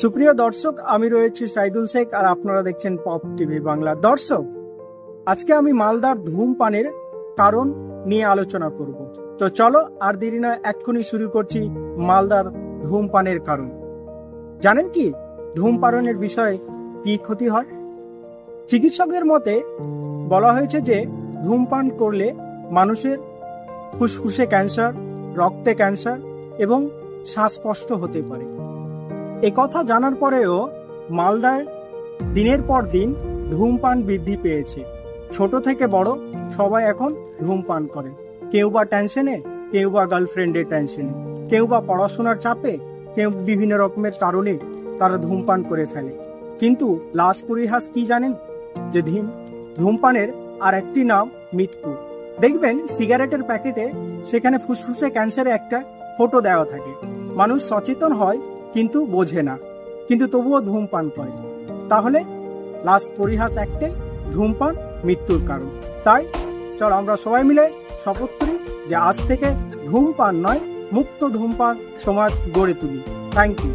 সুপ্রিয় দর্শক, আমি রয়েছি সাইদুল শেখ আর আপনারা দেখছেন পপ টিভি বাংলা। দর্শক, আজকে আমি মালদার ধূমপানের কারণ নিয়ে আলোচনা করব। তো চলো আর দেরি না, এক্ষুনি শুরু করছি মালদার ধূমপানের কারণ। জানেন কি ধূমপানের বিষয়ে কি ক্ষতি হয়? চিকিৎসকদের মতে বলা হয়েছে যে ধূমপান করলে মানুষের ফুসফুসে ক্যান্সার, রক্তে ক্যান্সার এবং শ্বাসকষ্ট হতে পারে। একথা জানার পরেও মালদায় দিনের পর দিন ধূমপান বৃদ্ধি পেয়েছে। ছোট থেকে বড় সবাই এখন ধূমপান করে। কেউ বা টেনশনে, কেউ বা গার্লফ্রেন্ডের টেনশনে, কেউ বা পড়াশোনার চাপে, কেউ বিভিন্ন রকমের কারণে তারা ধূমপান করে ফেলে। কিন্তু লাশ পরিহাস কি জানেন? যে ধূমপানের আর একটি নাম মৃত্যু। দেখবেন সিগারেটের প্যাকেটে সেখানে ফুসফুসে ক্যান্সারে একটা ফটো দেওয়া থাকে। মানুষ সচেতন হয় কিন্তু বোঝে না, কিন্তু তবুও ধূমপান করে। তাহলে লাশ পরিহাস একটাই, ধূমপান মৃত্যুর কারণ। তাই চল আমরা সবাই মিলে শপথ করি যে আজ থেকে ধূমপান নয়, মুক্ত ধূমপান সমাজ গড়ে তুলি। Thank you.